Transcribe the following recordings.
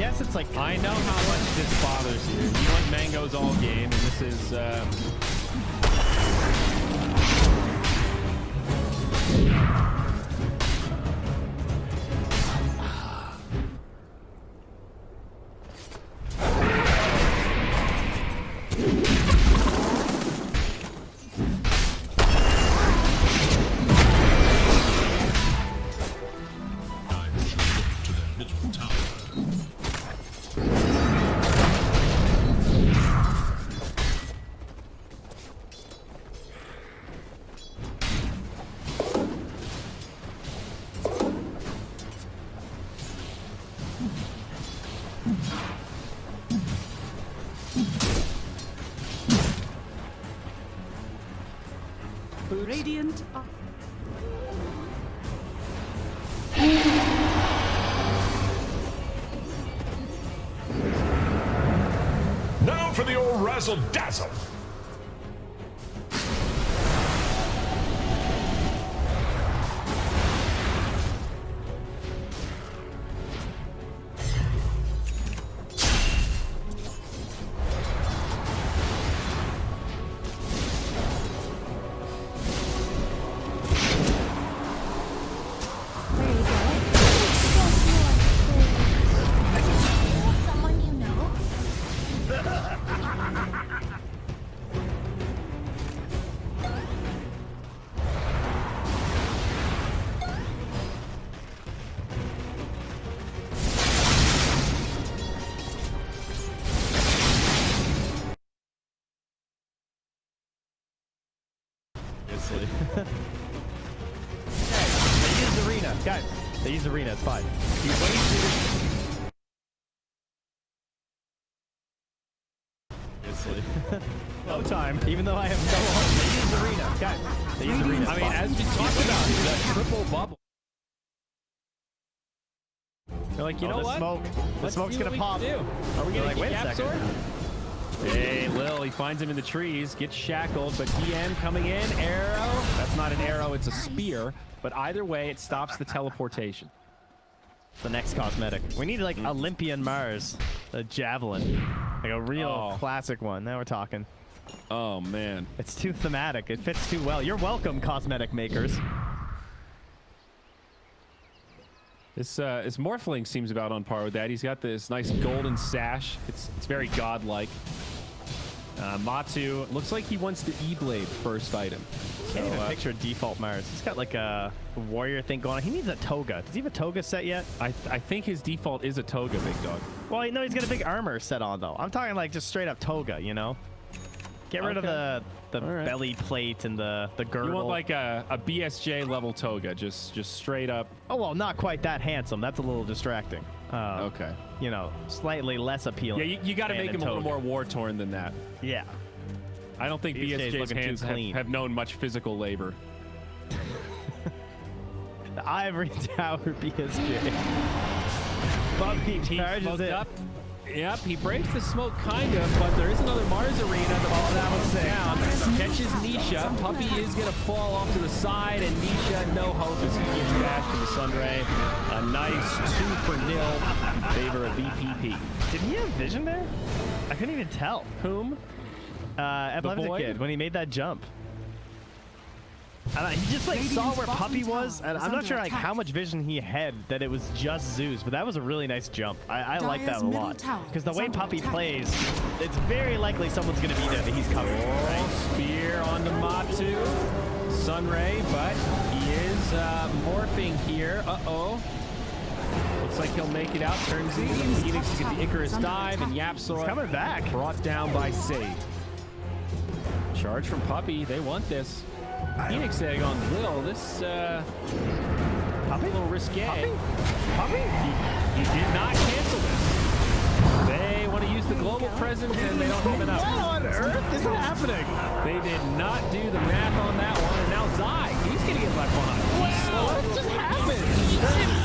guess it's like... I know how much this bothers you. You want mangoes all game, and this is... Radiant. Now for the old razzle dazzle. They use arena. Guys, they use arena. It's fine. You wasted... no time. Even though I have no hope. They use arena. Guys, they use arena. I mean, as we talked about, that triple bubble. They're like, you know what? The smoke's gonna pop. Are we gonna like, get wait a second. Hey, Lil, he finds him in the trees, gets shackled, but DM coming in, arrow. That's not an arrow, it's a spear. But either way, it stops the teleportation. It's the next cosmetic. We need like Olympian Mars, a javelin, like a real classic one. Now we're talking. Oh man, it's too thematic. It fits too well. You're welcome, cosmetic makers. This Morphling seems about on par with that. He's got this nice golden sash. It's very godlike. Matu looks like he wants the E-Blade first item. Can't even picture default Mars. He's got like a warrior thing going on. He needs a toga. Does he have a toga set yet? I think his default is a toga, big dog. Well, no, he's got a big armor set on though. I'm talking like just straight up toga, you know? Get rid of the belly plate and the girdle. You want like a BSJ level toga, just straight up. Oh, well, not quite that handsome. That's a little distracting. Okay. You know, slightly less appealing. Yeah, you got to make him a little more war-torn than that. Yeah. I don't think BSJ's hands have known much physical labor. The Ivory Tower BSJ. Bubby charges it. Up. Yep, he breaks the smoke kind of, but there is another Mars arena. The ball that one's down. Catches Nisha. Puppy is going to fall off to the side, and Nisha, no hope as he gets dashed to the Sunray. A nice 2-0 favor of VP. Did he have vision there? I couldn't even tell. Whom? Epileptic Kid, when he made that jump. He just like saw where Puppy was, and I'm not sure like how much vision he had that it was just Zeus, but that was a really nice jump. I like that a lot because the way Puppy plays, it's very likely someone's gonna be there that he's covering. Right? Spear onto Matu, Sunray, but he is morphing here. Looks like he'll make it out. Turns into the Phoenix to get the Icarus dive, and Yapsor coming back, brought down by Sade. Charge from Puppy. They want this. Phoenix egg on Lil. This Puppy? A little risque. Puppy? He did not cancel this. They want to use the global presence, and they don't have enough. What on earth is happening? They did not do the math on that one, and now Zai, he's going to get left behind. What just happened?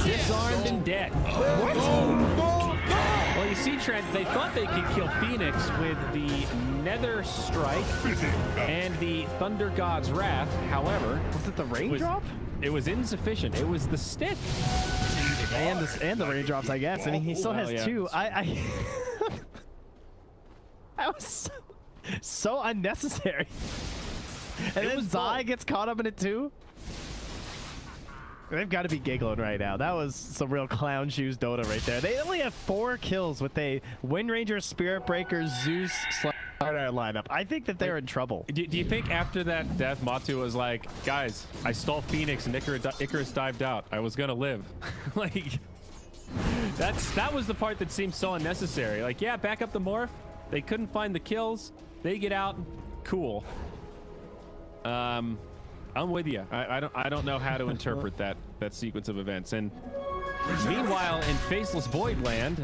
Disarmed and dead. What? Well, you see, Trent, they thought they could kill Phoenix with the Nether Strike and the Thunder God's Wrath. However, was it the raindrop? It was insufficient. It was the stick. And the raindrops, I guess. I mean, he still has 2. I that was so unnecessary. And then Zai gets caught up in it too. They've got to be giggling right now. That was some real clown shoes Dota right there. They only have 4 kills with a Wind Ranger, Spirit Breaker, Zeus lineup. I think that they're in trouble. Do you think after that death, Matu was like, guys, I stole Phoenix and Icarus dived out. I was gonna live. Like, that was the part that seemed so unnecessary. Like, yeah, back up the morph. They couldn't find the kills. They get out. Cool. I'm with you. I don't know how to interpret that sequence of events. And meanwhile, in Faceless Void Land,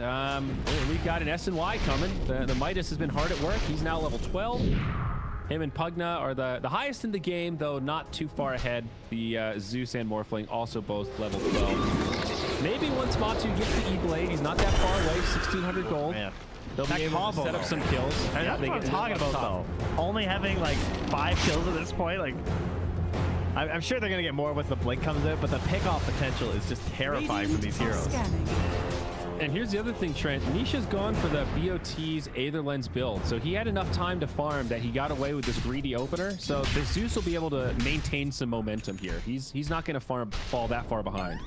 we've got an SNY coming. The Midas has been hard at work. He's now level 12. Him and Pugna are the highest in the game, though not too far ahead. The Zeus and Morphling also both level 12. Maybe once Matu gets the E-Blade, he's not that far away, 1,600 gold. Man. They'll be able to set up some kills. And that's what I'm talking about, though. Only having like 5 kills at this point, like, I'm sure they're going to get more once the Blink comes out, but the pick-off potential is just terrifying from these heroes. And here's the other thing, Trent. Nisha's gone for the BO3's Aether Lens build, so he had enough time to farm that he got away with this greedy opener. So the Zeus will be able to maintain some momentum here. He's not going to fall that far behind.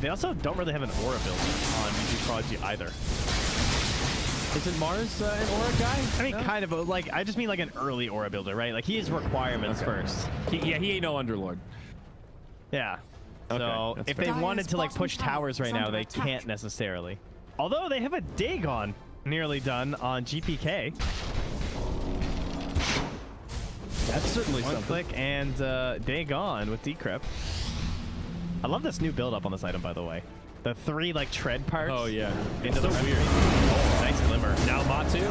They also don't really have an Aura build on VP.PRODIGY either. Isn't Mars an Aura guy? I mean, kind of, but like, I just mean like an early Aura builder, right? Like, he has requirements first. He ain't no Underlord. Yeah. So if they wanted to like push towers right now, they can't necessarily. Although they have a Dagon nearly done on GPK. That's certainly One something. click and Dagon with Decrypt. I love this new build up on this item, by the way. The 3 like tread parts. Oh yeah, Into so the weird. Oh, nice glimmer. Now Matu,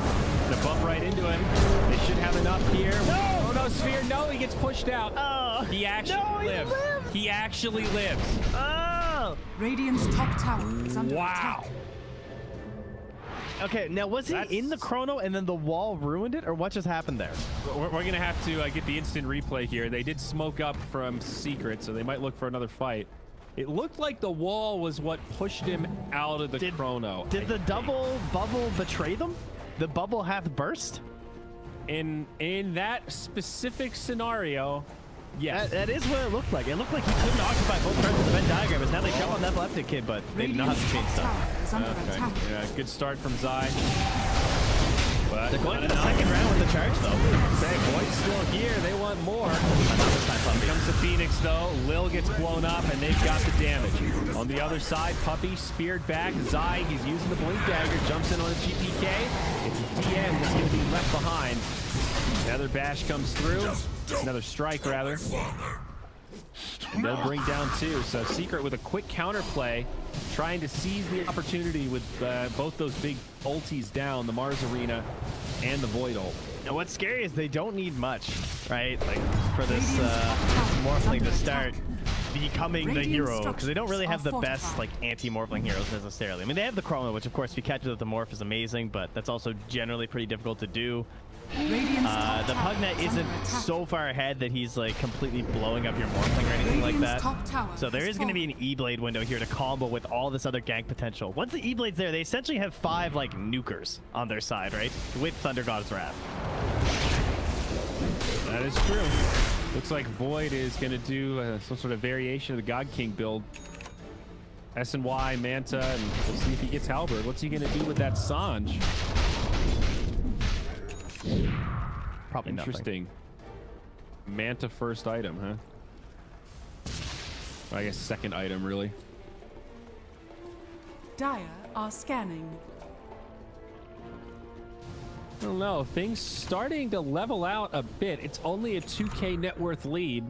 gonna bump right into him. They should have enough here. No! Oh no, Sphere! No, he gets pushed out. Oh, he actually lives. He actually lives. Oh! Radiant's top tower is under Wow. attack. Okay, now was he in the chrono and then the wall ruined it, or what just happened there? We're gonna have to get the instant replay here. They did smoke up from Secret, so they might look for another fight. It looked like the wall was what pushed him out of the chrono. Did the double bubble betray them? The bubble hath burst? In that specific scenario, yes. That is what it looked like. It looked like he couldn't occupy both parts of the Venn diagram. But now they jump on that left kid, but they didn't know how to change stuff. Okay. Yeah, good start from Zai. But They're going to the second round with the charge, though. Hey, Void's still here. They want more. Here comes the Phoenix, though. Lil gets blown up, and they've got the damage. On the other side, Puppy speared back. Zai, he's using the Blink Dagger, jumps in on the GPK. It's DM that's going to be left behind. Another bash comes through. Another strike, rather. And they'll bring down 2. So Secret with a quick counterplay, trying to seize the opportunity with both those big ultis down, the Mars Arena and the Void ult. And what's scary is they don't need much, right? Like, for this Morphling to start becoming the hero, because they don't really have the best, like, anti-Morphling heroes necessarily. I mean, they have the Chrono, which, of course, if you catch it with the Morph is amazing, but that's also generally pretty difficult to do. The Pugna isn't so far ahead that he's like completely blowing up your Morphling or anything like that. So there is going to be an E-Blade window here to combo with all this other gank potential. Once the E-Blade's there, they essentially have 5 like nukers on their side, right? With Thunder God's Wrath. That is true. Looks like Void is going to do some sort of variation of the God King build. SNY, Manta, and we'll see if he gets Halberd. What's he going to do with that Sanj? Probably interesting. Nothing. Manta first item, huh? I guess second item, really. Dire are scanning. I don't know. Things starting to level out a bit. It's only a 2K net worth lead,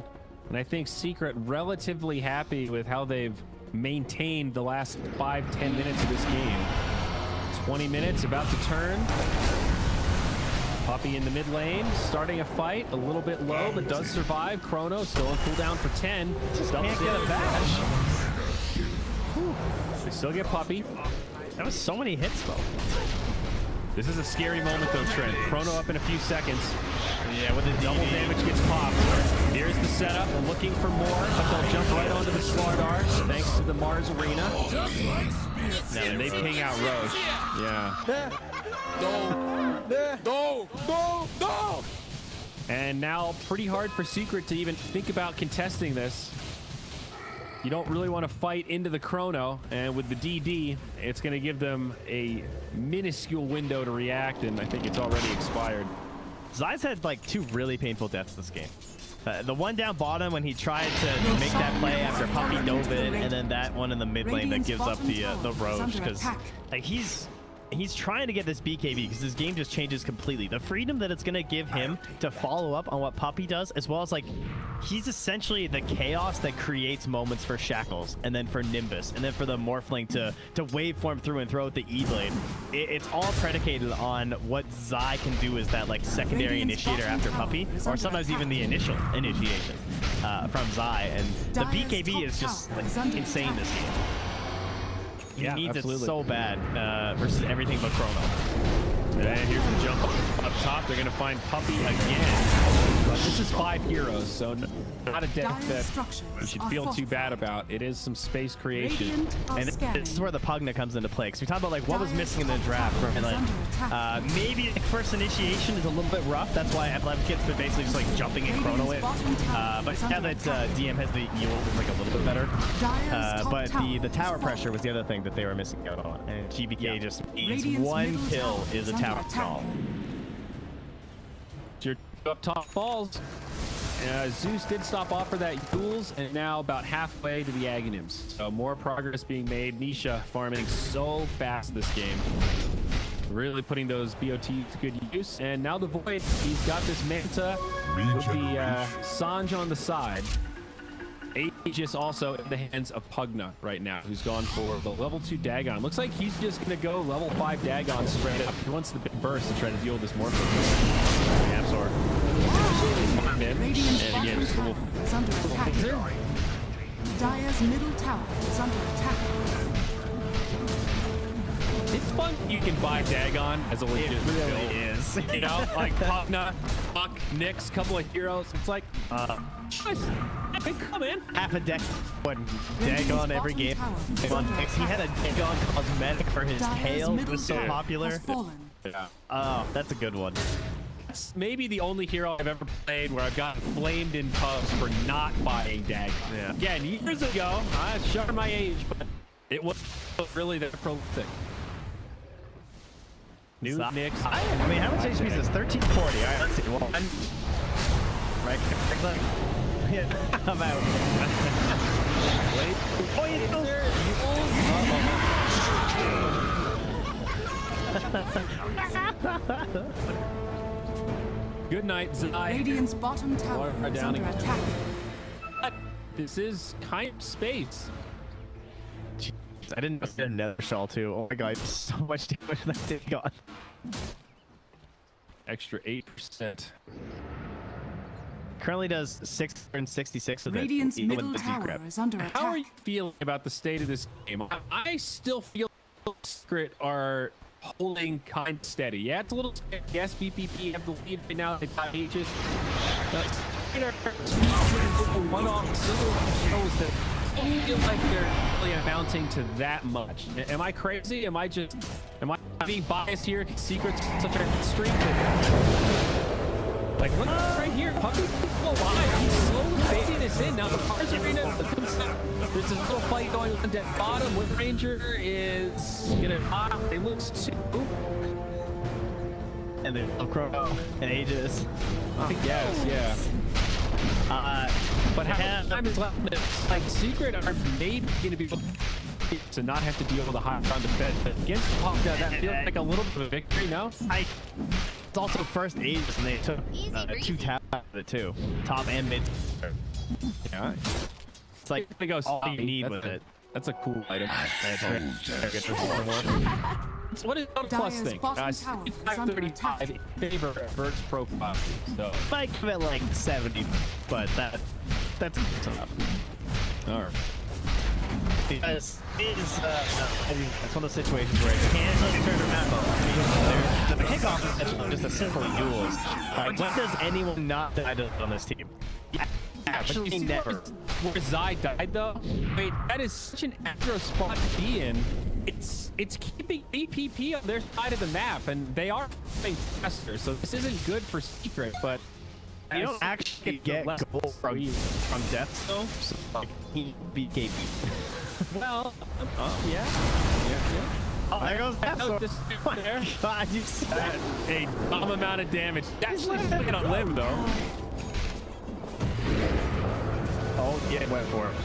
and I think Secret relatively happy with how they've maintained the last 5-10 minutes of this game. 20 minutes about to turn. Puppy in the mid lane, starting a fight, a little bit low, but does survive. Chrono still on cooldown for 10. Just can't get a bash. They still get Puppy. That was so many hits, though. This is a scary moment though, Trent. Chrono up in a few seconds. Yeah, with the Double damage gets popped. Here's the setup, looking for more, but they'll jump right onto the Slardar thanks to the Mars Arena. Now, and they ping out Roche. Yeah. No! And now, pretty hard for Secret to even think about contesting this. You don't really want to fight into the Chrono, and with the DD, it's going to give them a minuscule window to react, and I think it's already expired. Zai's had like 2 really painful deaths this game. The one down bottom when he tried to make that play after Puppy dove in, and then that one in the mid lane that gives up the Roche, because like he's trying to get this BKB because this game just changes completely. The freedom that it's going to give him to follow up on what Puppy does, as well as like he's essentially the chaos that creates moments for Shackles and then for Nimbus and then for the Morphling to waveform through and throw out the E-Blade. It's all predicated on what Zai can do as that like secondary initiator after Puppy, or sometimes even the initial initiation from Zai. And the BKB is just like insane this game. He needs absolutely. it so bad versus everything but Chrono. And here's the jump up top. They're going to find Puppy again. But this is 5 heroes, so not a death that you should feel too bad about. It is some space creation. And this is where the Pugna comes into play. Because we talk about like what was missing in the draft. Right? Like, maybe first initiation is a little bit rough. That's why Athletics been basically just like jumping in Chrono it. But now that DM has the Ewolf, it's like a little bit better. But the tower pressure was the other thing that they were missing out on. And GBK just needs 1 kill is a tower stall. Your up top falls. Zeus did stop off for that Yules, and now about halfway to the Aghanims. So more progress being made. Nisha farming so fast this game. Really putting those BOT to good use. And now the Void, he's got this Manta with the Sanj on the side. Aegis also in the hands of Pugna right now, who's gone for the level 2 Dagon. Looks like he's just going to go level 5 Dagon straight up. He wants the big burst to try to deal with this Morphin. Absor. And again, just a little... Dire's middle tower is under attack. It's fun you can buy Dagon as a legit build. It really is. You know, like Pugna, Puck, Nyx, couple of heroes. It's like, hey, come in. Half a deck when Dagon every game. He had a Dagon cosmetic for his tail. It was so popular. Yeah. Oh, that's a good one. It's maybe the only hero I've ever played where I've gotten flamed in pubs for not buying Dagon. Yeah. Again, years ago, I showed my age, but it was really that prolific. New Nyx. I mean, how much HP is this? 1340. All right, let's see. One. Right. Yeah, I'm out. Wait. Oh, Good night, Zai. Radiant's bottom tower is under attack. This is kind of space. Jeez, I didn't get another shell too. Oh my god, so much damage that thing got. Extra 8%. Currently does 666 of it. Radiant's middle tower is under attack. How are you feeling about the state of this game? I still feel Secret are holding kind of steady. Yeah, it's a little scary. Yes, VP have the lead right now. They've got Aegis. One-off shows that I don't feel like they're really amounting to that much. Am I crazy? Am I being biased here? Secret's such a streak. Like, look right here. Puppy alive. He's slowly fading this in. Now the Mars Arena, there's a little fight going on at bottom. Wind Ranger is gonna pop. It looks too. And then Chrono and Aegis. I guess, yeah. But how much time is left? It's like Secret are maybe going to be able to not have to deal with a high round defense. But against Pugna, that feels like a little bit of a victory, no? It's also first Aegis, and they took 2 taps out of it too. Top and mid. Yeah. It's like all you need with it. That's a cool item. It's what is the plus thing? 535 favor Bert's profile. So might give it like 70, but that's enough. All right. because it's one of those situations where it can't really turn around. The kickoff is just a simple duels. When does anyone not die on this team? Actually, never. Where Zai died though? Wait, that is such an aggro spot to be in. It's keeping VP on their side of the map, and they are playing faster, so this isn't good for Secret, but you don't actually get gold from death though, so like, he beat KP. Well, yeah. Oh, there goes that. Oh, this there. God, you said a dumb amount of damage. Actually, sticking on limb though. Oh, yeah, it went for him.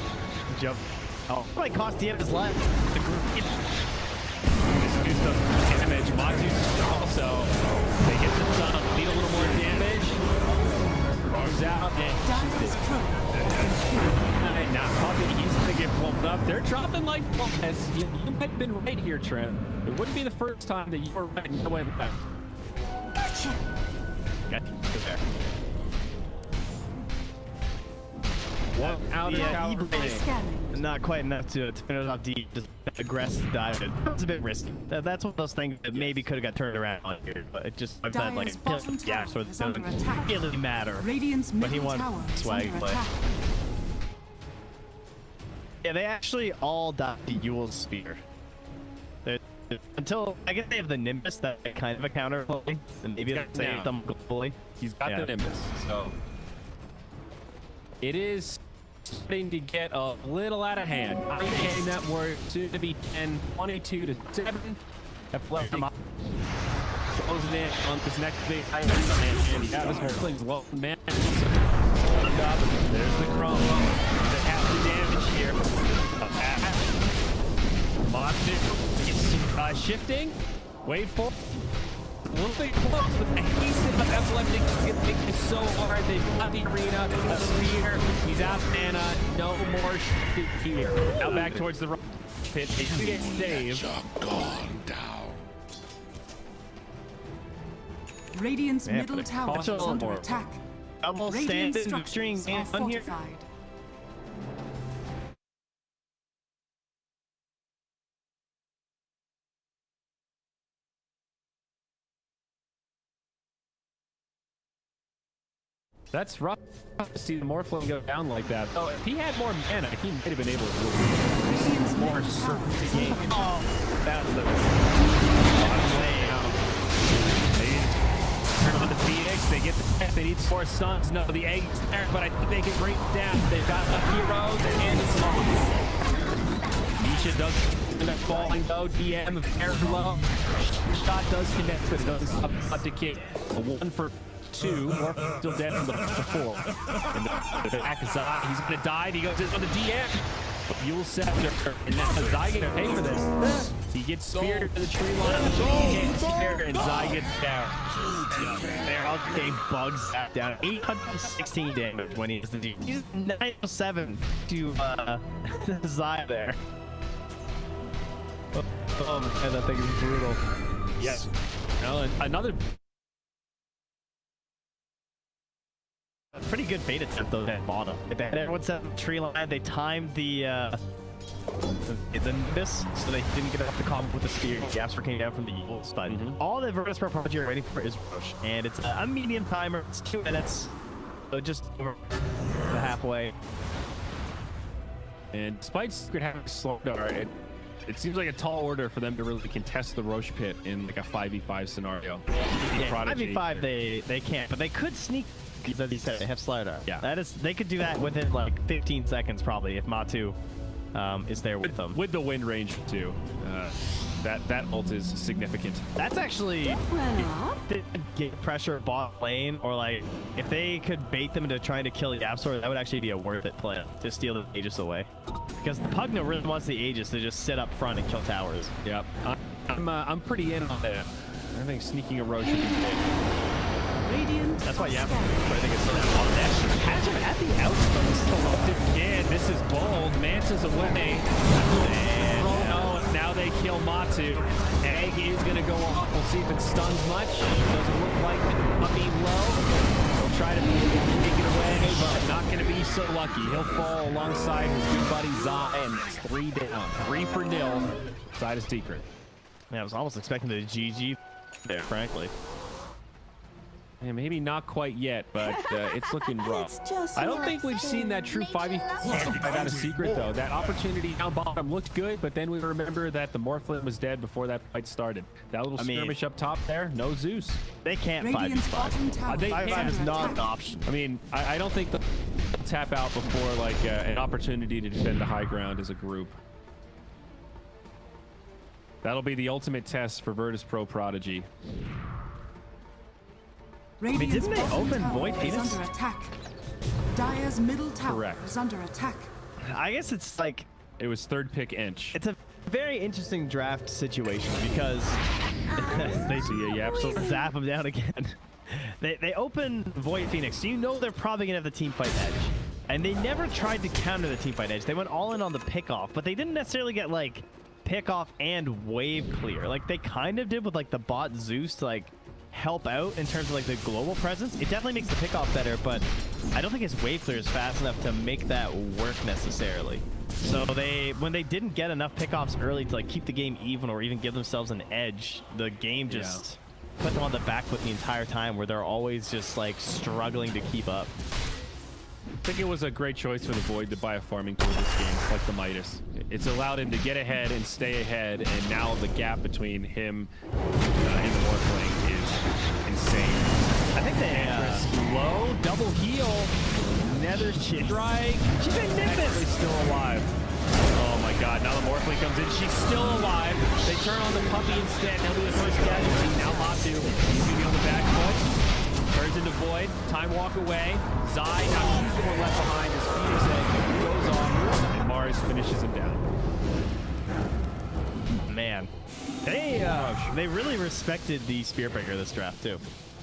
Jump. Oh, probably cost the end of his life. The group. This dude does damage. Matu's also. They get the stun. Need a little more damage. Runs out. And now Puppy, he's going to get bumped up. They're dropping like this. You might have been right here, Trent. It wouldn't be the first time that you were right and you went left. Got you there. One outer tower. Not quite enough to finish off deep. Just aggressive dive. It's a bit risky. That's one of those things that maybe could have got turned around on here, but it just I've had like yeah, so it doesn't really matter. But he won swag play. Yeah, they actually all died to Yule's spear. Until I guess they have the Nimbus that kind of a counter play, and maybe they save them globally. He's got the Nimbus, so it is starting to get a little out of hand. I'm getting that word soon to be 10, 22 to 7. Have left him up. Closing in on this next big item, and yeah, this whole thing's low, man. Up. There's the chrome. The half the damage here. Monster is shifting. Wait for a little bit close, but the haste of Epileptic is so hard. They've got the arena, a spear. He's out mana. No more shifting here. Now back towards the pit. They do get saved. Gone down. Radiant's middle tower is under attack. Double standing string on here. That's rough to see the Morphling go down like that. Oh, if he had more mana, he might have been able to do more certain game. Oh, that was the turn on the Phoenix. They get the tech. They need 4 stuns. No, the egg's there, but I think they can break down. They've got the heroes and it's lost. Nisha does end up falling though. DM very low. Shot does connect, but it doesn't up to kick. A 1 for 2, or still dead from the 4. And the back is he's gonna die. He goes in on the DM. Yule Scepter, and now Zai gonna pay for this. He gets speared to the tree line. He gets speared, and Zai gets down. There, I'll take bugs down. 816 damage when he has the D. He's 907 to Zai there. Oh man, that thing is brutal. Yes. Well, another. Pretty good bait attempt though at bottom. Everyone set the tree line. They timed the Nimbus so they didn't get off the combo with the spear. Gaps were came down from the Eagles, but all the Virtus Pro project are waiting for is Roche, and it's a medium timer. It's 2 minutes, so just over the halfway. And despite Secret having a slow dart, it seems like a tall order for them to really contest the Roche pit in like a 5v5 scenario. Yeah, 5v5 they can't, but they could sneak. As you said, they have slider. Yeah, that is. They could do that within like 15 seconds probably if Matu is there with them. With the wind range too. That ult is significant. That's actually get pressure bot lane, or like if they could bait them into trying to kill the Absol, that would actually be a worth it play to steal the Aegis away. Because the Pugna really wants the Aegis to just sit up front and kill towers. Yep. I'm pretty in on that. I think sneaking a Roche would be big. That's why, yeah, I think it's on that. Has him at the outpost. Again, this is bold. Mansa's away. And now they kill Matu. Egg is going to go off. We'll see if it stuns much. Doesn't look like it. Puppy low. try to take it away, but not going to be so lucky. He'll fall alongside his good buddy Zai, and it's 3 down. 3 for nil. Side of Secret. Yeah, I was almost expecting the GG there, frankly. Yeah, maybe not quite yet, but it's looking rough. I don't think we've seen that true 5v5 out of Secret, though. That opportunity down bottom looked good, but then we remember that the Morphlin was dead before that fight started. That little skirmish up top there, no Zeus. They can't 5v5. 5v5 is not an option. I mean, I don't think they'll tap out before like an opportunity to defend the high ground as a group. That'll be the ultimate test for VP.PRODIGY. I mean, didn't they open Void Phoenix? Under attack. Dire's middle tower Correct. is under attack. I guess it's like... It was third pick Inch. It's a very interesting draft situation because they absolutely zap them down again. They open Void Phoenix. So you know they're probably going to have the team fight edge. And they never tried to counter the team fight edge. They went all in on the pickoff, but they didn't necessarily get like pickoff and wave clear. Like they kind of did with like the bot Zeus to like help out in terms of like the global presence. It definitely makes the pickoff better, but I don't think his wave clear is fast enough to make that work necessarily. So when they didn't get enough pickoffs early to like keep the game even or even give themselves an edge, the game just put them on the back foot the entire time, where they're always just like struggling to keep up. I think it was a great choice for the Void to buy a farming tool this game, like the Midas. It's allowed him to get ahead and stay ahead, and now the gap between him and the Morphling is insane. I think they low double heal, nether strike. She's a Nimbus. Still alive. Oh my God! Now the Morphling comes in. She's still alive. They turn on the puppy instead. He'll be the first casualty. Now Matu. He's gonna be on the back foot. Turns into Void. Time walk away. Zai, now he's the one left behind. His Phoenix egg goes off, and Mars finishes him down. Man, they really respected the Spearbreaker this draft too.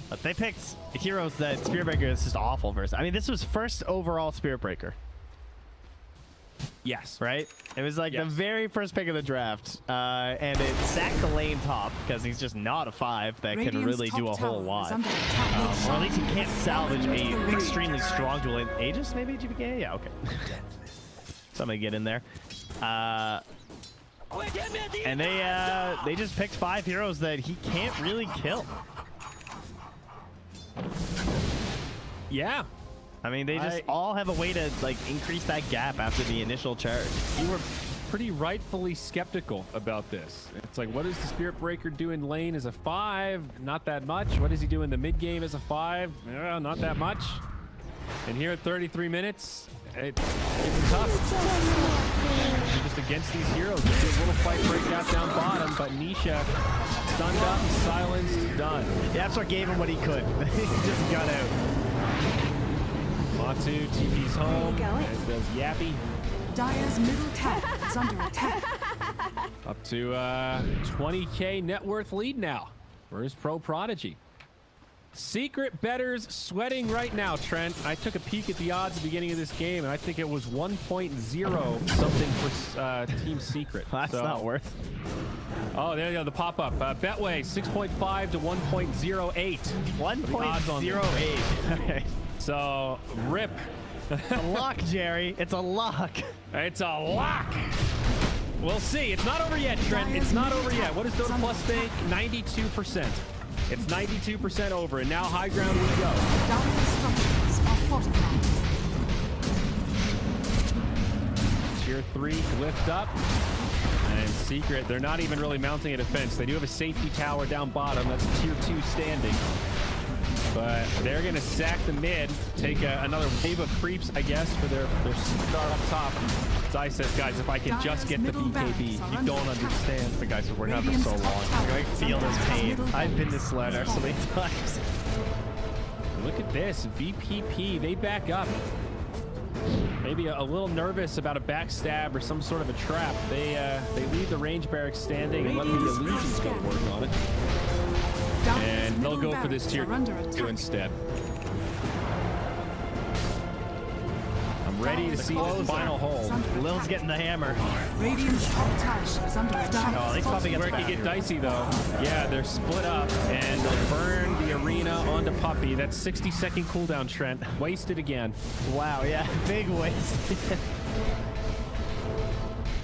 But they picked heroes that Spearbreaker is just awful versus. I mean, this was first overall Spearbreaker. Yes. Right? It was like the very first pick of the draft. And it sacked the lane top because he's just not a 5 that can really do a whole lot. Or at least he can't salvage a extremely strong duel. Aegis, maybe GBK? Yeah, okay. Somebody get in there. And they just picked 5 heroes that he can't really kill. Yeah. I mean, they just all have a way to like increase that gap after the initial charge. You were pretty rightfully skeptical about this. It's like, what does the Spirit Breaker do in lane as a 5? Not that much. What does he do in the mid game as a 5? Not that much. And here at 33 minutes, it's tough. Just against these heroes. There's a little fight break out down bottom, but Nisha stunned up, silenced, done. Yeah, that's what gave him what he could. He just got out. Matu TP's home, as does Yappy. Dire's middle tower is under attack. Up to 20K net worth lead now. Where's Prodigy? Secret bettors sweating right now, Trent. I took a peek at the odds at the beginning of this game, and I think it was 1.0 something for Team Secret. That's not worth. Oh, there you go, the pop-up. Betway, 6.5 to 1.08. 1.08. Okay. So, rip. It's a lock, Jerry. It's a lock. It's a lock. We'll see. It's not over yet, Trent. It's not over yet. What does Dota Plus think? 92%. It's 92% over, and now high ground we go. Tier 3 lift up. And Secret, they're not even really mounting a defense. They do have a safety tower down bottom. That's Tier 2 standing. But they're going to sack the mid, take another wave of creeps, I guess, for their start up top. Zai says, guys, if I can just get the BKB, you don't understand. The guys have worked out for so long. I feel this pain. I've been this ladder so many times. Look at this. VP.P, they back up. Maybe a little nervous about a backstab or some sort of a trap. They leave the range barracks standing and let the illusions go to work on it. And they'll go for this tier 2 instead. I'm ready to see the final hold. Lil's getting the hammer. Radiant's top tower is under attack. Oh, they probably Where it could get dicey though. Yeah, they're split up and they'll burn the arena onto Puppey. That's 60-second cooldown, Trent. Wasted again. Wow, yeah, big waste.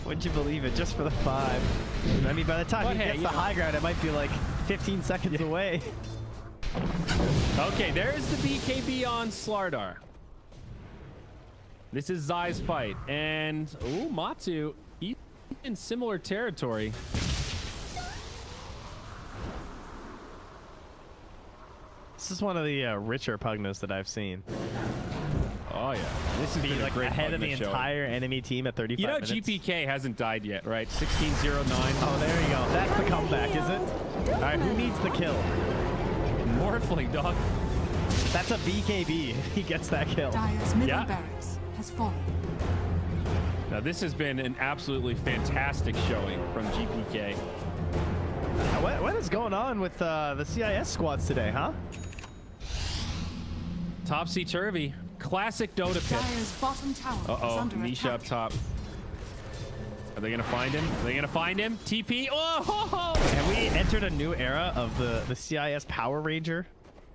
Wouldn't you believe it? Just for the 5. I mean, by the time he gets the high ground, it might be like 15 seconds away. Okay, there's the BKB on Slardar. This is Zai's fight, and ooh, Matu, he's in similar territory. This is one of the richer Pugnas that I've seen. Oh yeah, this is like great ahead of the show. Entire enemy team at 35 minutes. GPK hasn't died yet, right? 16-0-9. Oh, there you go. That's the comeback, is it? All right, who needs the kill? Morphling, dog. That's a BKB. He gets that kill. Dire's middle barracks has fallen. Now this has been an absolutely fantastic showing from GPK. What is going on with the CIS squads today, huh? Topsy-turvy. Classic Dota pit. Dire's bottom tower is under Nisha up attack. top. Are they gonna find him? Are they gonna find him? TP. Oh! Have we entered a new era of the CIS Power Ranger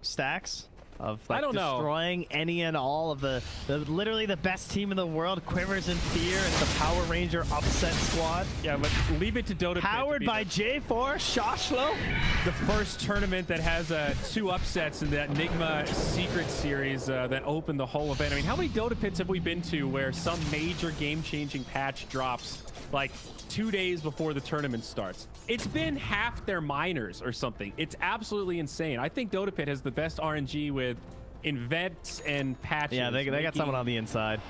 stacks? Of like I don't know. Destroying any and all of the literally the best team in the world quivers in fear. It's the Power Ranger upset squad. Yeah, but leave it to Dota. Powered by GeForce Shoshlo. The first tournament that has 2 upsets in that Enigma Secret Series that opened the whole event. I mean, how many Dota pits have we been to where some major game-changing patch drops like 2 days before the tournament starts? It's been half their minors or something. It's absolutely insane. I think Dota Pit has the best RNG with invents and patches. Yeah, they got someone on the inside.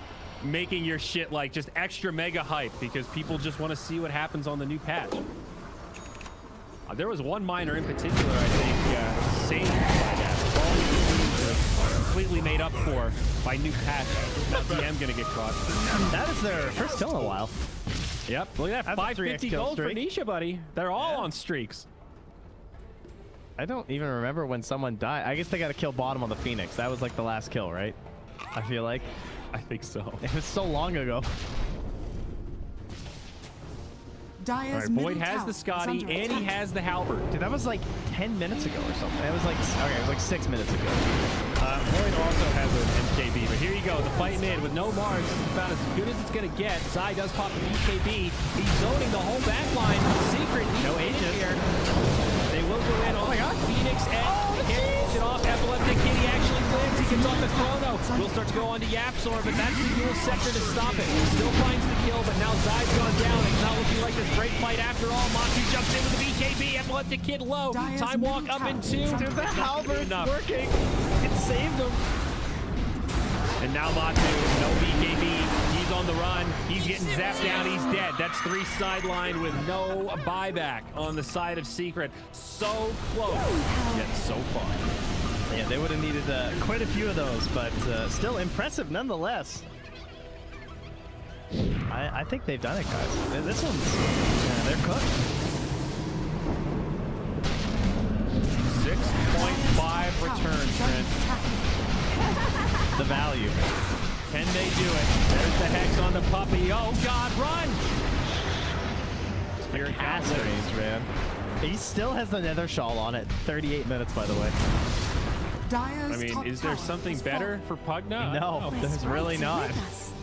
Making your shit like just extra mega hype because people just want to see what happens on the new patch. There was one minor in particular, I think, saved by that. All the teams completely made up for by new patch. Now DM gonna get caught. That is their first kill in a while. Yep, look at that, 550 gold for Nisha, buddy. They're all on streaks. I don't even remember when someone died. I guess they got to kill bottom on the Phoenix. That was like the last kill, right? I feel like. I think so. It was so long ago. Dire's Boyd has the Scotty and he has the Halberd. Dude, that was like 10 minutes ago or something. It was like, okay, it was like 6 minutes ago. Boyd also has an MKB, but here you go. The fight mid with no Mars. This is about as good as it's going to get. Zai does pop the BKB. He's zoning the whole back line. Secret, no agent here. They will go in. Oh my God. Phoenix and gets it off. Epileptic Kid, he actually wins. He gets off the chrono. We'll start to go on to Yapsor, but that's the dual sector to stop it. Still finds the kill, but now Zai's gone down. It's not looking like this great fight after all. Matu jumps in with the BKB. Epileptic Kid low. Time walk up in 2. Dude, the Halberd's working. It saved him. And now Matu, no BKB. He's on the run. He's getting zapped down. He's dead. That's 3 sideline with no buyback on the side of Secret. So close, yet so far. Yeah, they would have needed quite a few of those, but still impressive nonetheless. I think they've done it, guys. This one's, they're cooked. 6.5 return, Trent. The value. Can they do it? There's the Hex on the Puppey. Oh, God, run! Spirit cast range, man. He still has the Nether Shawl on it. 38 minutes, by the way. Dire's I mean, is there something better for Pugna? No, there's really not.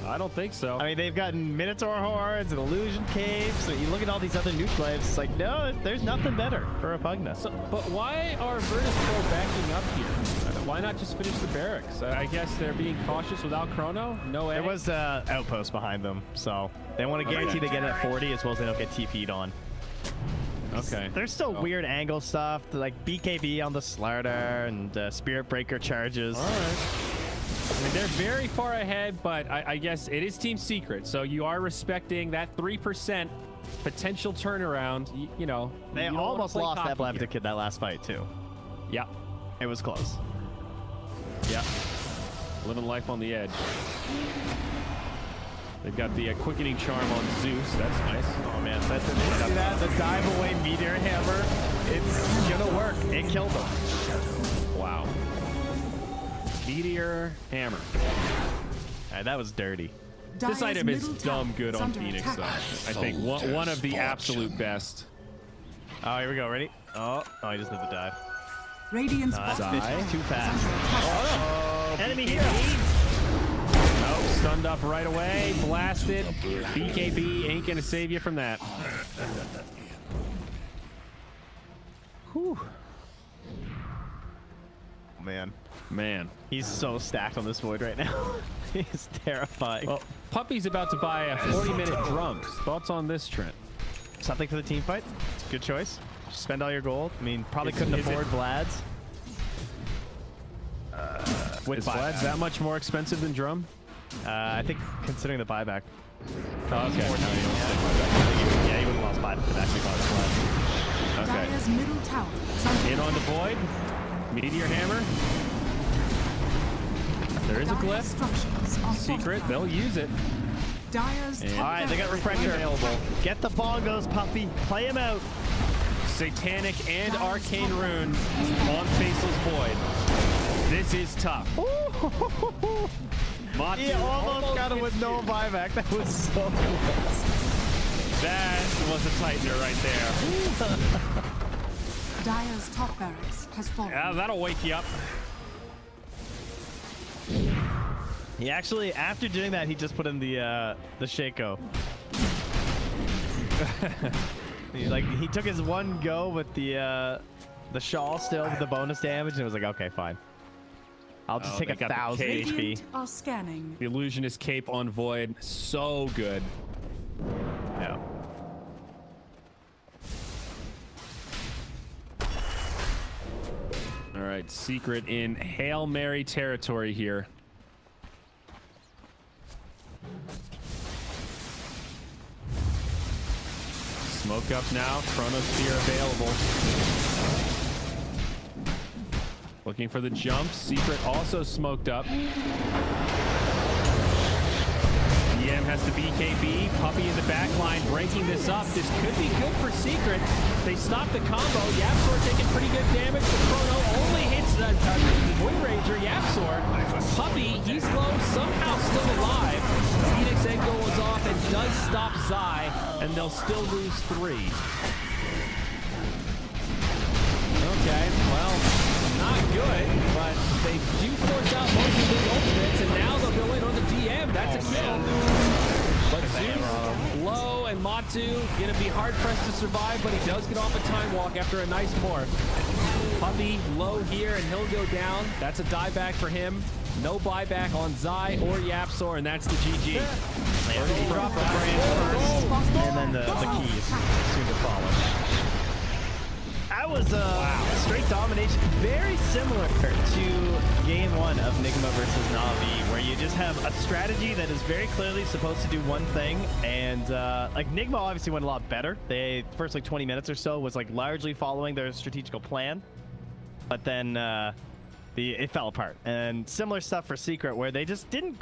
I don't think so. I mean, they've gotten Minotaur Hordes and Illusion Caves. So you look at all these other nuke waves, it's like, no, there's nothing better for a Pugna. So, but why are Virtus Pro backing up here? Why not just finish the barracks? I guess they're being cautious without Chrono. No egg. There was outpost behind them, so they want to guarantee they get it at 40 as well as they don't get TP'd on. Okay. There's still weird angle stuff, like BKB on the Slardar and Spirit Breaker charges. All right. I mean, they're very far ahead, but I guess it is Team Secret, so you are respecting that 3% potential turnaround. You know, they almost lost that Epileptic Kid that last fight too. Yeah, it was close. Yeah, living life on the edge. They've got the quickening charm on Zeus. That's nice. Oh man, that's see that? The dive away meteor hammer. It's gonna work. It killed him. Wow. Meteor hammer. right, that was dirty. This item is dumb good on Phoenix, though. I think one of the absolute best. Oh, here we go. Ready? Oh, he just did the dive. Radiant's Bitch, too fast. Oh, enemy here. Oh, stunned up right away. Blasted. BKB ain't gonna save you from that. Whew. Man. He's so stacked on this void right now. He's terrifying. Well, Puppy's about to buy a 40-minute drums. Thoughts on this, Trent? Something for the team fight. It's a good choice. Just spend all your gold. I mean, probably couldn't afford Vlad's. Is Vlad's that much more expensive than drum? I think considering the buyback. Oh, okay. Yeah, you would have lost buyback if you bought Vlad. Okay. Dire's middle tower. In on the void. Meteor hammer. There is a glyph. Secret. They'll use it. Dire's all right, they got refresher available. Get the bongos, Puppy. Play him out. Satanic and arcane rune on Faceless Void. This is tough. Matsu He almost got it with no buyback. That was so close. That was a tightener right there. Dire's top barracks has fallen. Yeah, that'll wake you up. He actually, after doing that, he just put in the Shaco. He took his one go with the shawl still with the bonus damage, and it was like, okay, fine. I'll just take 1,000 HP. Are scanning. The illusionist cape on Void, so good. Yeah. All right, Secret in Hail Mary territory here. Smoke up now, Chronosphere available. Looking for the jump. Secret also smoked up. DM has the BKB. Puppy in the back line breaking this up. This could be good for Secret. They stop the combo. Yapsor taking pretty good damage. The Chrono only hits the Void Ranger. Yapsor. Puppy, he's low, somehow still alive. Phoenix Egg goes off and does stop Zai, and they'll still lose 3. Okay, well, not good, but they do force out most of the ultimates, and now they'll go in on the DM. That's a kill. But Zeus low, and Matsu gonna be hard pressed to survive, but he does get off a time walk after a nice morph. Puppy low here, and he'll go down. That's a dieback for him. No buyback on Zai or Yapsor, and that's the GG. He dropped the brand first, and then the keys soon to follow. That was straight domination. Very similar to game 1 of Nigma versus Na'Vi, where you just have a strategy that is very clearly supposed to do one thing, and like Nigma obviously went a lot better. They first like 20 minutes or so was like largely following their strategical plan, but then it fell apart. And similar stuff for Secret, where they just didn't